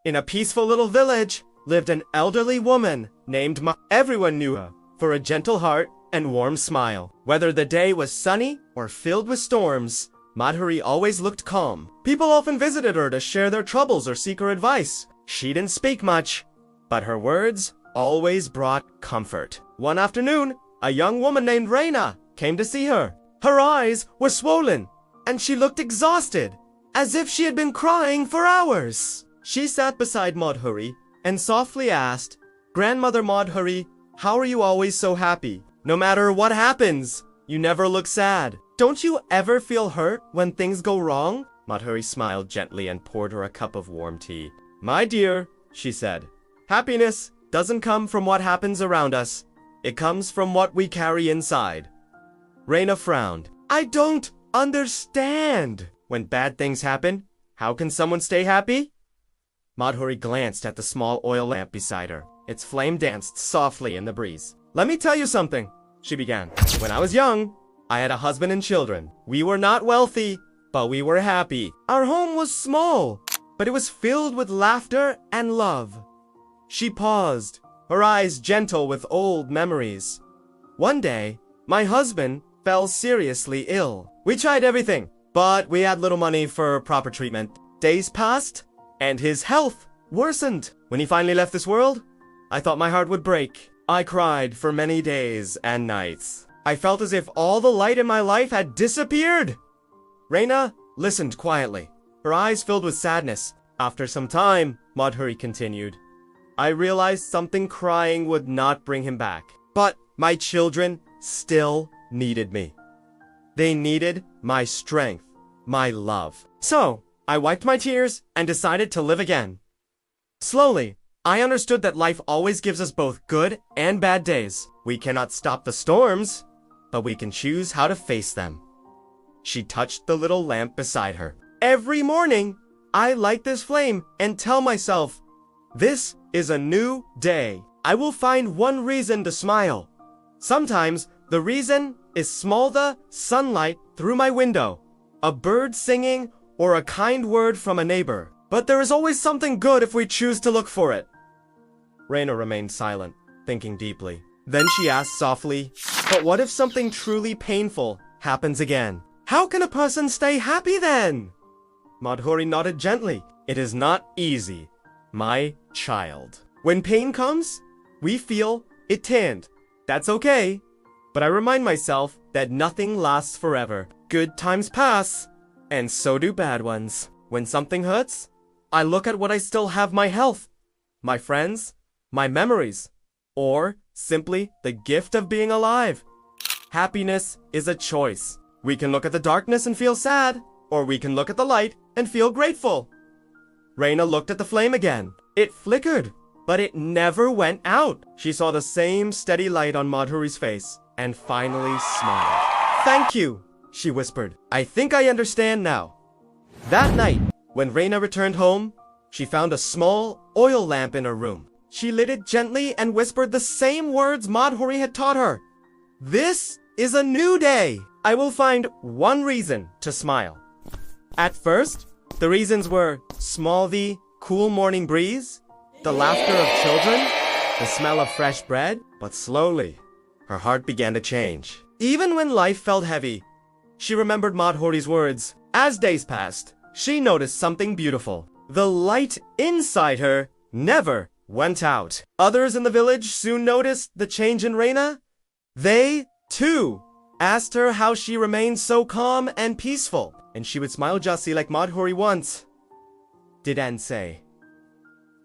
In a peaceful little village lived an elderly woman named Everyone knew her for a gentle heart and warm smile. Whether the day was sunny or filled with storms, Madhuri always looked calm. People often visited her to share their troubles or seek her advice. She didn't speak much, but her words always brought comfort. One afternoon, a young woman named Raina came to see her. Her eyes were swollen, and she looked exhausted, as if she had been crying for hours. She sat beside Madhuri and softly asked, "Grandmother Madhuri, how are you always so happy? No matter what happens, you never look sad. Don't you ever feel hurt when things go wrong?" Madhuri smiled gently and poured her a cup of warm tea. "My dear," she said, "happiness doesn't come from what happens around us. It comes from what we carry inside." Raina frowned. "I don't understand. When bad things happen, how can someone stay happy?" Madhuri glanced at the small oil lamp beside her. Its flame danced softly in the breeze. "Let me tell you something," she began. "When I was young, I had a husband and children. We were not wealthy, but we were happy. Our home was small, but it was filled with laughter and love." She paused, her eyes gentle with old memories. "One day, my husband fell seriously ill. We tried everything, but we had little money for proper treatment. Days passed, and his health worsened. When he finally left this world, I thought my heart would break. I cried for many days and nights. I felt as if all the light in my life had disappeared." Raina listened quietly, her eyes filled with sadness. "After some time," Madhuri continued, "I realized something crying would not bring him back. But my children still needed me. They needed my strength, my love. So I wiped my tears and decided to live again. Slowly, I understood that life always gives us both good and bad days. We cannot stop the storms, but we can choose how to face them." She touched the little lamp beside her. "Every morning, I light this flame and tell myself, this is a new day. I will find one reason to smile. Sometimes the reason is the sunlight through my window, a bird singing, or a kind word from a neighbor. But there is always something good if we choose to look for it." Raina remained silent, thinking deeply. Then she asked softly, "But what if something truly painful happens again? How can a person stay happy then?" Madhuri nodded gently. "It is not easy, my child. When pain comes, we feel it tanned. That's okay. But I remind myself that nothing lasts forever. Good times pass, and so do bad ones. When something hurts, I look at what I still have: my health, my friends, my memories, or simply the gift of being alive. Happiness is a choice. We can look at the darkness and feel sad, or we can look at the light and feel grateful." Raina looked at the flame again. It flickered, but it never went out. She saw the same steady light on Madhuri's face and finally smiled. "Thank you," she whispered. "I think I understand now." That night, when Raina returned home, she found a small oil lamp in her room. She lit it gently and whispered the same words Madhuri had taught her. "This is a new day. I will find one reason to smile." At first, the reasons were the cool morning breeze, the laughter of children, the smell of fresh bread. But slowly, her heart began to change. Even when life felt heavy, she remembered Madhuri's words. As days passed, she noticed something beautiful. The light inside her never went out. Others in the village soon noticed the change in Raina. They, too, asked her how she remained so calm and peaceful, and she would smile justly like Madhuri once did and say,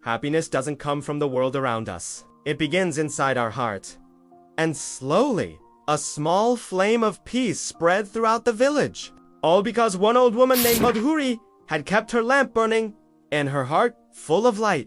"Happiness doesn't come from the world around us. It begins inside our heart." And slowly, a small flame of peace spread throughout the village, all because one old woman named Madhuri had kept her lamp burning and her heart full of light.